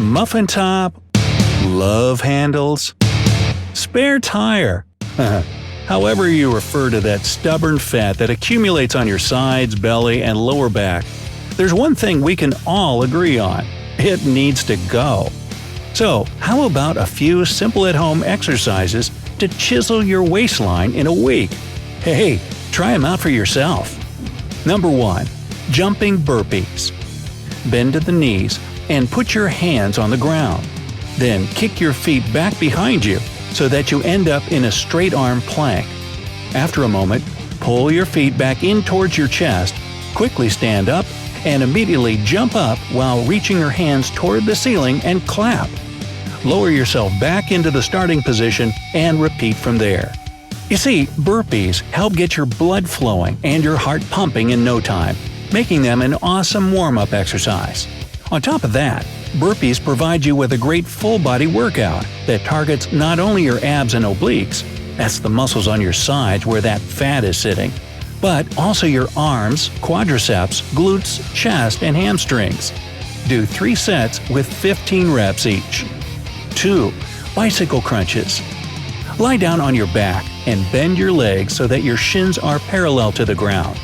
Muffin top, love handles, spare tire. However you refer to that stubborn fat that accumulates on your sides, belly, and lower back, there's one thing we can all agree on: it needs to go. So, how about a few simple at-home exercises to chisel your waistline in a week? Hey, try them out for yourself. Number 1. Jumping burpees. Bend at the knees and put your hands on the ground. Then kick your feet back behind you so that you end up in a straight-arm plank. After a moment, pull your feet back in towards your chest, quickly stand up, and immediately jump up while reaching your hands toward the ceiling and clap. Lower yourself back into the starting position and repeat from there. You see, burpees help get your blood flowing and your heart pumping in no time, making them an awesome warm-up exercise. On top of that, burpees provide you with a great full-body workout that targets not only your abs and obliques – that's the muscles on your sides where that fat is sitting – but also your arms, quadriceps, glutes, chest, and hamstrings. Do 3 sets with 15 reps each. 2. Bicycle crunches. Lie down on your back and bend your legs so that your shins are parallel to the ground.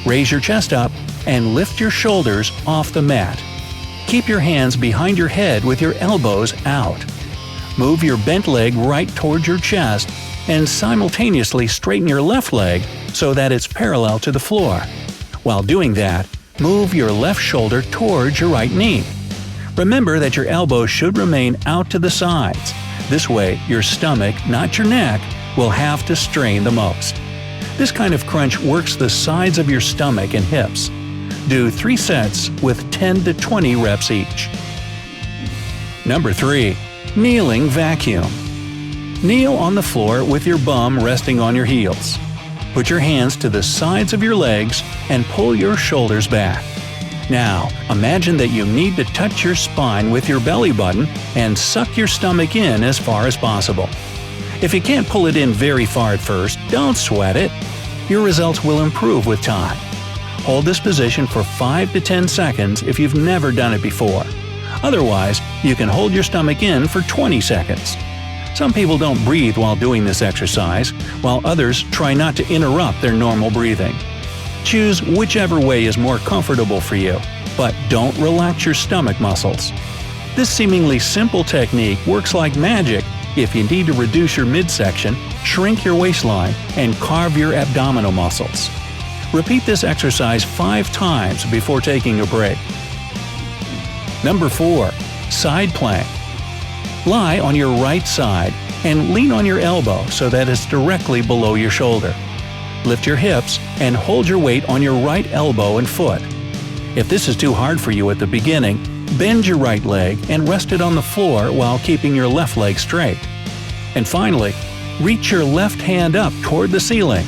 Raise your chest up and lift your shoulders off the mat. Keep your hands behind your head with your elbows out. Move your bent leg right towards your chest and simultaneously straighten your left leg so that it's parallel to the floor. While doing that, move your left shoulder towards your right knee. Remember that your elbows should remain out to the sides. This way, your stomach, not your neck, will have to strain the most. This kind of crunch works the sides of your stomach and hips. Do 3 sets with 10 to 20 reps each. Number 3. Kneeling vacuum. Kneel on the floor with your bum resting on your heels. Put your hands to the sides of your legs and pull your shoulders back. Now, imagine that you need to touch your spine with your belly button and suck your stomach in as far as possible. If you can't pull it in very far at first, don't sweat it. Your results will improve with time. Hold this position for 5 to 10 seconds if you've never done it before. Otherwise, you can hold your stomach in for 20 seconds. Some people don't breathe while doing this exercise, while others try not to interrupt their normal breathing. Choose whichever way is more comfortable for you, but don't relax your stomach muscles. This seemingly simple technique works like magic if you need to reduce your midsection, shrink your waistline, and carve your abdominal muscles. Repeat this exercise 5 times before taking a break. Number 4. Side plank. Lie on your right side and lean on your elbow so that it's directly below your shoulder. Lift your hips and hold your weight on your right elbow and foot. If this is too hard for you at the beginning, bend your right leg and rest it on the floor while keeping your left leg straight. And finally, reach your left hand up toward the ceiling.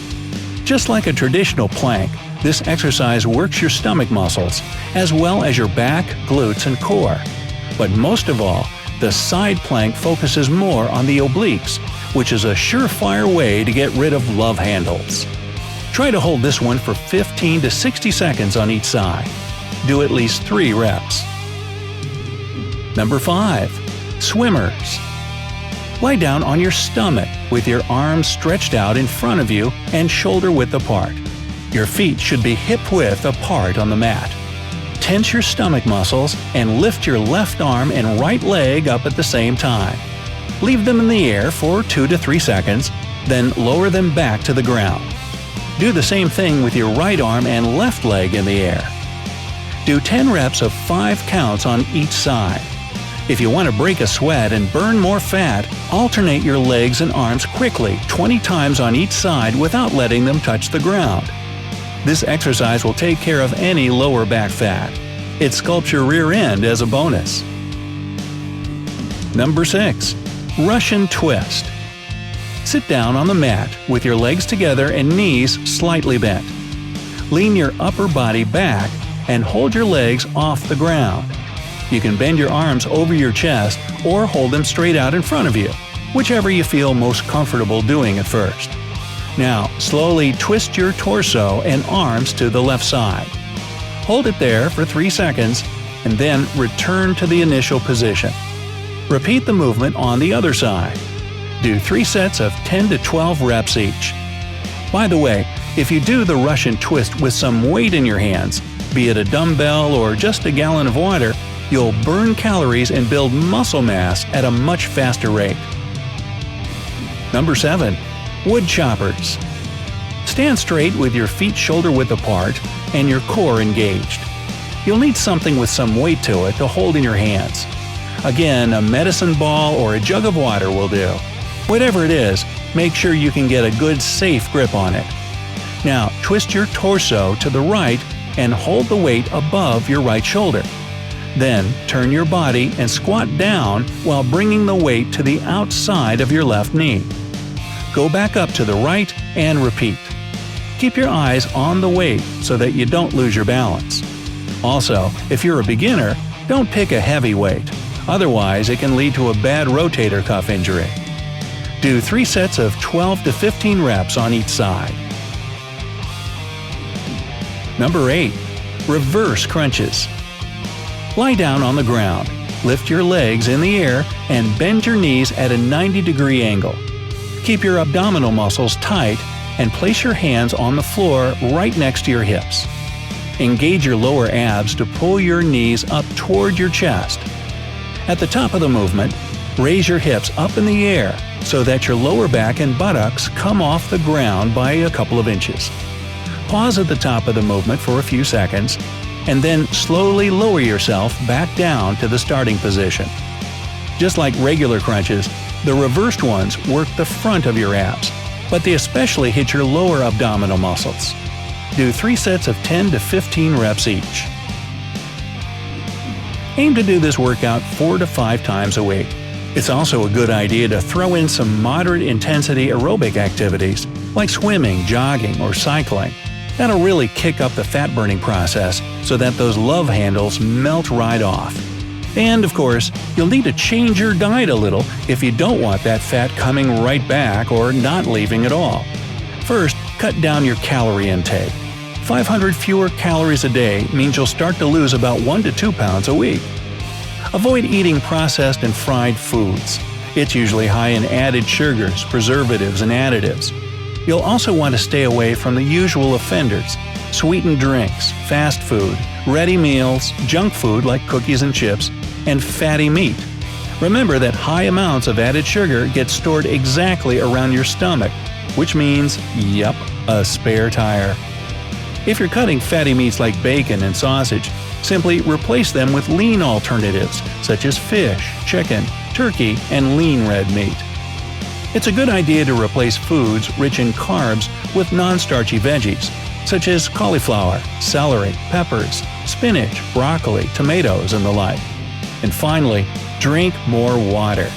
Just like a traditional plank, this exercise works your stomach muscles, as well as your back, glutes, and core. But most of all, the side plank focuses more on the obliques, which is a surefire way to get rid of love handles. Try to hold this one for 15 to 60 seconds on each side. Do at least 3 reps. Number 5. Swimmers. Lie down on your stomach with your arms stretched out in front of you and shoulder-width apart. Your feet should be hip-width apart on the mat. Tense your stomach muscles and lift your left arm and right leg up at the same time. Leave them in the air for 2 to 3 seconds, then lower them back to the ground. Do the same thing with your right arm and left leg in the air. Do 10 reps of 5 counts on each side. If you want to break a sweat and burn more fat, alternate your legs and arms quickly 20 times on each side without letting them touch the ground. This exercise will take care of any lower back fat. It sculpts your rear end as a bonus. Number 6. Russian twist. Sit down on the mat with your legs together and knees slightly bent. Lean your upper body back and hold your legs off the ground. You can bend your arms over your chest or hold them straight out in front of you, whichever you feel most comfortable doing at first. Now, slowly twist your torso and arms to the left side. Hold it there for 3 seconds, and then return to the initial position. Repeat the movement on the other side. Do 3 sets of 10 to 12 reps each. By the way, if you do the Russian twist with some weight in your hands, be it a dumbbell or just a gallon of water, you'll burn calories and build muscle mass at a much faster rate. Number 7. Wood choppers. Stand straight with your feet shoulder-width apart and your core engaged. You'll need something with some weight to it to hold in your hands. Again, a medicine ball or a jug of water will do. Whatever it is, make sure you can get a good, safe grip on it. Now, twist your torso to the right and hold the weight above your right shoulder. Then, turn your body and squat down while bringing the weight to the outside of your left knee. Go back up to the right and repeat. Keep your eyes on the weight so that you don't lose your balance. Also, if you're a beginner, don't pick a heavy weight. Otherwise, it can lead to a bad rotator cuff injury. Do 3 sets of 12 to 15 reps on each side. Number 8. Reverse crunches. Lie down on the ground, lift your legs in the air, and bend your knees at a 90-degree angle. Keep your abdominal muscles tight and place your hands on the floor right next to your hips. Engage your lower abs to pull your knees up toward your chest. At the top of the movement, raise your hips up in the air so that your lower back and buttocks come off the ground by a couple of inches. Pause at the top of the movement for a few seconds, and then slowly lower yourself back down to the starting position. Just like regular crunches, the reversed ones work the front of your abs, but they especially hit your lower abdominal muscles. Do 3 sets of 10 to 15 reps each. Aim to do this workout 4 to 5 times a week. It's also a good idea to throw in some moderate intensity aerobic activities like swimming, jogging, or cycling. That'll really kick up the fat-burning process so that those love handles melt right off. And of course, you'll need to change your diet a little if you don't want that fat coming right back or not leaving at all. First, cut down your calorie intake. 500 fewer calories a day means you'll start to lose about 1 to 2 pounds a week. Avoid eating processed and fried foods. It's usually high in added sugars, preservatives, and additives. You'll also want to stay away from the usual offenders: sweetened drinks, fast food, ready meals, junk food like cookies and chips, and fatty meat. Remember that high amounts of added sugar get stored exactly around your stomach, which means, yep, a spare tire. If you're cutting fatty meats like bacon and sausage, simply replace them with lean alternatives such as fish, chicken, turkey, and lean red meat. It's a good idea to replace foods rich in carbs with non-starchy veggies, such as cauliflower, celery, peppers, spinach, broccoli, tomatoes, and the like. And finally, drink more water.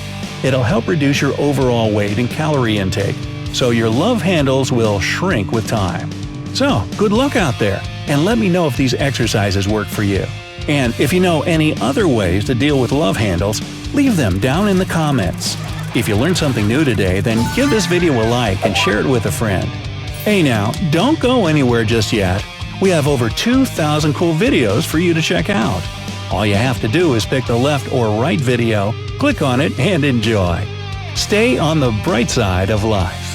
It'll help reduce your overall weight and calorie intake, so your love handles will shrink with time. So, good luck out there, and let me know if these exercises work for you. And if you know any other ways to deal with love handles, leave them down in the comments. If you learned something new today, then give this video a like and share it with a friend. Hey now, don't go anywhere just yet. We have over 2,000 cool videos for you to check out. All you have to do is pick the left or right video, click on it, and enjoy. Stay on the bright side of life.